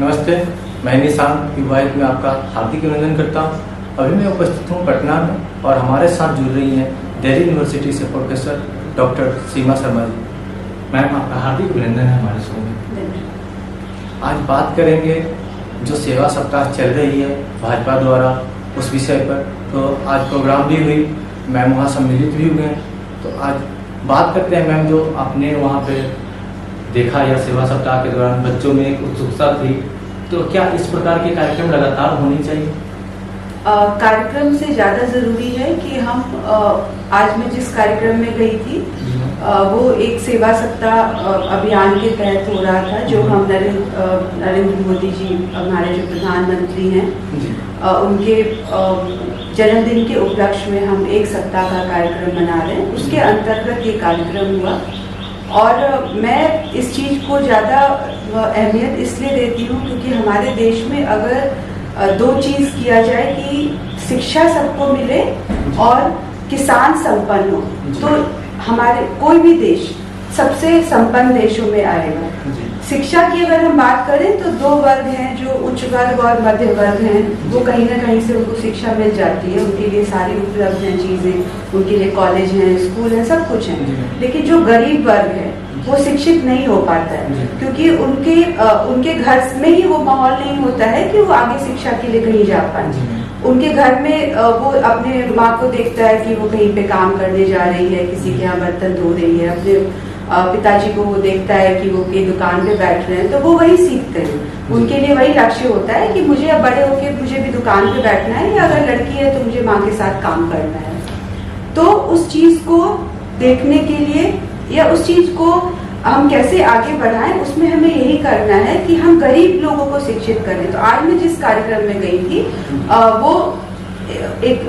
नमस्ते, मैं निशांत विवाहित में आपका हार्दिक अभिनंदन करता हूँ। अभी मैं उपस्थित हूँ पटना में और हमारे साथ जुड़ रही हैं दिल्ली यूनिवर्सिटी से प्रोफेसर डॉक्टर सीमा शर्मा जी। मैम, आपका हार्दिक अभिनंदन है हमारे शो में। आज बात करेंगे जो सेवा सप्ताह चल रही है भाजपा द्वारा उस विषय पर। तो आज प्रोग्राम भी हुई, मैम वहाँ सम्मिलित भी हुए हैं। तो आज बात करते हैं मैम, जो आपने वहाँ पे देखा या सेवा सप्ताह के दौरान बच्चों में एक उत्सुकता थी, तो क्या इस प्रकार के कार्यक्रम लगातार होने चाहिए? कार्यक्रम से ज़्यादा ज़रूरी है कि हम आज मैं जिस कार्यक्रम में गई थी वो एक सेवा सप्ताह अभियान के तहत हो रहा था, जो हम नरेंद्र मोदी जी हमारे जो प्रधानमंत्री हैं उनके जन्मदिन के उपलक्ष्य में हम एक सप्ताह का कार्यक्रम मना रहे हैं। उसके अंतर्गत ये कार्यक्रम हुआ और मैं इस चीज़ को ज़्यादा अहमियत इसलिए देती हूँ क्योंकि हमारे देश में अगर दो चीज़ किया जाए कि शिक्षा सबको मिले और किसान संपन्न हो, तो हमारे कोई भी देश सबसे संपन्न देशों में आएगा। शिक्षा की अगर हम बात करें तो दो वर्ग हैं, जो उच्च वर्ग और मध्य वर्ग हैं, वो कहीं ना कहीं से उनको शिक्षा मिल जाती है, उनके लिए सारी उपलब्ध हैं चीज़ें, उनके लिए कॉलेज हैं, स्कूल हैं, सब कुछ है। लेकिन जो गरीब वर्ग है वो शिक्षित नहीं हो पाता है क्योंकि उनके घर में ही वो माहौल नहीं होता है कि वो आगे शिक्षा के लिए कहीं जा पाए। उनके घर में वो अपने माँ को देखता है कि वो कहीं पे काम करने जा रही है, किसी के यहाँ बर्तन धो रही है, अपने पिताजी को वो देखता है कि वो की दुकान पे बैठ रहे हैं, तो वो वही सीखते हैं। उनके लिए वही लक्ष्य होता है कि मुझे अब बड़े होके मुझे भी दुकान पे बैठना है, या अगर लड़की है तो मुझे माँ के साथ काम करना है। तो उस चीज को देखने के लिए या उस चीज को हम कैसे आगे बढ़ाएं, उसमें हमें यही करना है कि हम गरीब लोगों को शिक्षित करें। तो आज मैं जिस कार्यक्रम में गई थी वो एक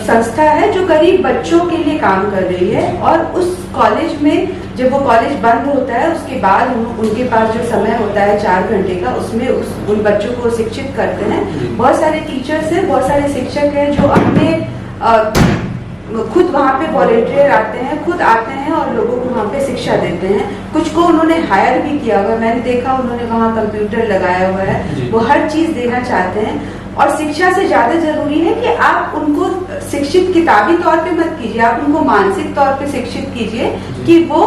संस्था है जो गरीब बच्चों के लिए काम कर रही है, और उस कॉलेज में जब वो कॉलेज बंद होता है उसके बाद उनके पास जो समय होता है 4 घंटे का, उसमें उन बच्चों को शिक्षित करते हैं। बहुत सारे टीचर्स हैं, बहुत सारे शिक्षक हैं जो अपने खुद वहाँ पे वॉलेंटियर आते हैं, खुद आते हैं और लोगों को वहाँ पे शिक्षा देते हैं। कुछ को उन्होंने हायर भी किया हुआ है, मैंने देखा उन्होंने वहाँ कंप्यूटर लगाया हुआ है, वो हर चीज देना चाहते हैं। और शिक्षा से ज्यादा जरूरी है कि आप उनको शिक्षित किताबी तौर पे मत कीजिए, आप उनको मानसिक तौर पे शिक्षित कीजिए कि वो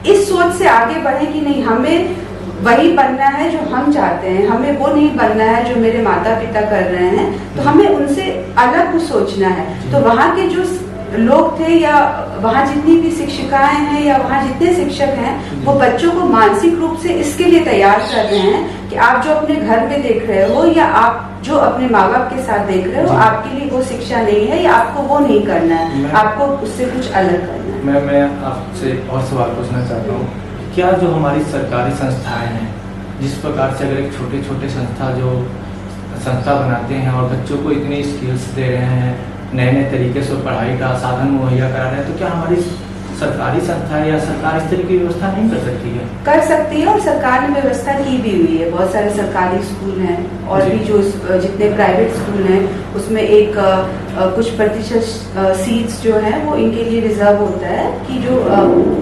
इस सोच से आगे बढ़े कि नहीं हमें वही बनना है जो हम चाहते हैं, हमें वो नहीं बनना है जो मेरे माता पिता कर रहे हैं, तो हमें उनसे अलग कुछ सोचना है। तो वहाँ के जो लोग थे या वहाँ जितनी भी शिक्षिकाएं हैं या वहाँ जितने शिक्षक हैं, वो बच्चों को मानसिक रूप से इसके लिए तैयार कर रहे हैं कि आप जो अपने घर में देख रहे हो या आप जो अपने माँ बाप के साथ देख रहे हो, आपके लिए वो शिक्षा नहीं है या आपको वो नहीं करना है, आपको उससे कुछ अलग करना है। मैं आपसे और सवाल पूछना चाहता हूँ, क्या जो हमारी सरकारी संस्थाएं हैं, जिस प्रकार से अगर एक छोटे छोटे संस्था बनाते हैं और बच्चों को इतनी स्किल्स दे रहे हैं, नए नए तरीके से पढ़ाई का साधन मुहैया करा रहे हैं, तो क्या हमारी सरकारी संस्था या सरकार इस तरह की व्यवस्था नहीं कर सकती है? कर सकती है, और सरकार ने व्यवस्था की भी हुई है। बहुत सारे सरकारी स्कूल हैं और भी जो जितने प्राइवेट स्कूल हैं उसमें एक कुछ प्रतिशत सीट्स जो हैं वो इनके लिए रिजर्व होता है कि जो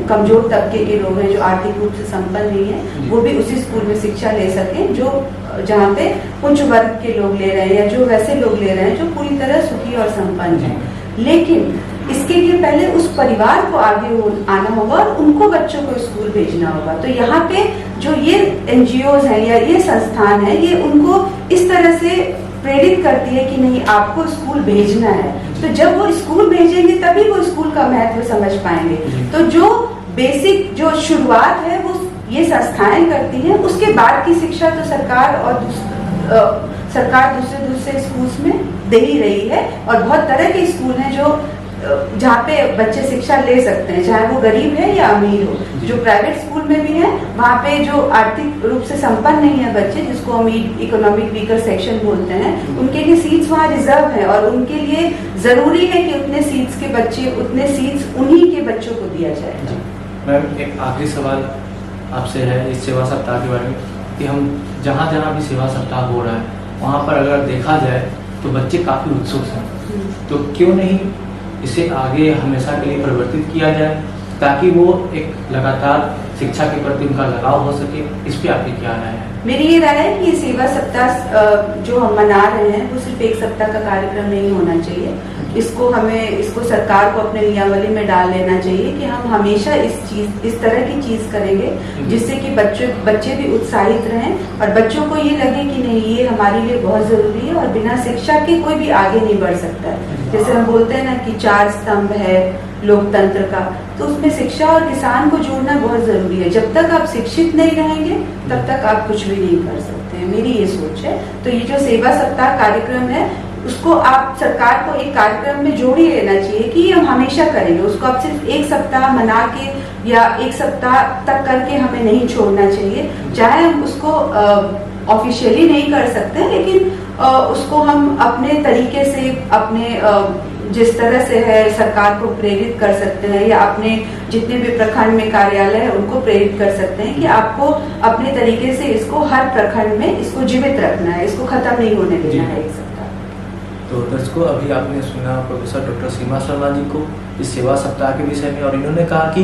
कमजोर तबके के लोग हैं, जो आर्थिक रूप से संपन्न नहीं है, वो भी उसी स्कूल में शिक्षा ले सकें जो जहाँ पे उच्च वर्ग के लोग ले रहे हैं या जो वैसे लोग ले रहे हैं जो पूरी तरह सुखी और संपन्न है। लेकिन इसके लिए पहले उस परिवार को आगे आना होगा और उनको बच्चों को स्कूल भेजना होगा। तो यहाँ पे जो ये एनजीओज हैं या ये संस्थान है, ये उनको इस तरह से प्रेरित करती है कि नहीं आपको स्कूल भेजना है। तो जब वो स्कूल भेजेंगे तभी वो स्कूल का महत्व समझ पाएंगे। तो जो बेसिक जो शुरुआत है वो ये संस्थाएं करती हैं, उसके बाद की शिक्षा तो सरकार और सरकार दूसरे स्कूल्स में दे ही रही है। और बहुत तरह के स्कूल हैं जो जहाँ पे बच्चे शिक्षा ले सकते हैं, चाहे वो गरीब है या अमीर हो। जो प्राइवेट स्कूल में भी है, वहाँ पे जो आर्थिक रूप से संपन्न नहीं है बच्चे, जिसको हम इकोनॉमिक वीकर सेक्शन बोलते हैं, उनके लिए सीट्स वहाँ रिजर्व है और उनके लिए जरूरी है कि उतने सीट्स उन्हीं के बच्चों को दिया जाए। मैम, एक आखिरी सवाल आपसे है इस सेवा सप्ताह के बारे में कि हम जहाँ जहाँ भी सेवा सप्ताह हो रहा है वहाँ पर अगर देखा जाए तो बच्चे काफ़ी उत्सुक हैं, तो क्यों नहीं इसे आगे हमेशा के लिए परिवर्तित किया जाए ताकि वो एक लगातार शिक्षा के प्रति उनका लगाव हो सके, इस पे आपकी क्या राय है? मेरी ये राय है कि ये सेवा सप्ताह जो हम मना रहे हैं वो सिर्फ एक सप्ताह का कार्यक्रम नहीं होना चाहिए। इसको सरकार को अपने नियमावली में डाल लेना चाहिए कि हम हमेशा इस तरह की चीज करेंगे जिससे कि बच्चे भी उत्साहित रहें और बच्चों को ये लगे कि नहीं, ये हमारे लिए बहुत जरूरी है और बिना शिक्षा के कोई भी आगे नहीं बढ़ सकता है। जैसे हम बोलते हैं ना कि 4 स्तंभ है लोकतंत्र का, तो उसमें शिक्षा और किसान को जोड़ना बहुत जरूरी है। जब तक आप शिक्षित नहीं रहेंगे तब तक आप कुछ भी नहीं कर सकते हैं, मेरी ये सोच है। तो ये जो सेवा सप्ताह कार्यक्रम है उसको आप सरकार को एक कार्यक्रम में जोड़ ही लेना चाहिए कि हम हमेशा करेंगे। उसको आप सिर्फ एक सप्ताह मना के या एक सप्ताह तक करके हमें नहीं छोड़ना चाहिए। चाहे हम उसको ऑफिशियली नहीं कर सकते, लेकिन उसको हम अपने तरीके से अपने जिस तरह से है सरकार को प्रेरित कर सकते हैं या अपने जितने भी प्रखंड में कार्यालय है उनको प्रेरित कर सकते हैं कि आपको अपने तरीके से इसको हर प्रखंड में इसको जीवित रखना है, इसको खत्म नहीं होने देना है एक सप्ताह। तो दर्शकों, अभी आपने सुना प्रोफेसर डॉक्टर सीमा शर्मा जी को इस सेवा सप्ताह के विषय में, और इन्होंने कहा कि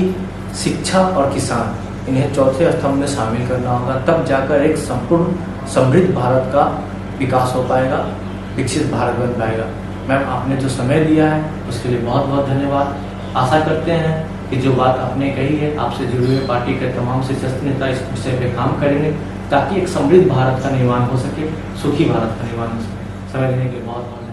शिक्षा और किसान इन्हें चौथे स्तंभ में शामिल करना होगा, तब जाकर एक संपूर्ण समृद्ध भारत का विकास हो पाएगा, विकसित भारत बन पाएगा। मैम, आपने जो समय दिया है उसके लिए बहुत बहुत धन्यवाद। आशा करते हैं कि जो बात आपने कही है, आपसे जुड़े हुए पार्टी के तमाम शीर्षस्थ नेता इस विषय पे काम करेंगे ताकि एक समृद्ध भारत का निर्माण हो सके, सुखी भारत का निर्माण हो सके। समय देने के लिए बहुत बहुत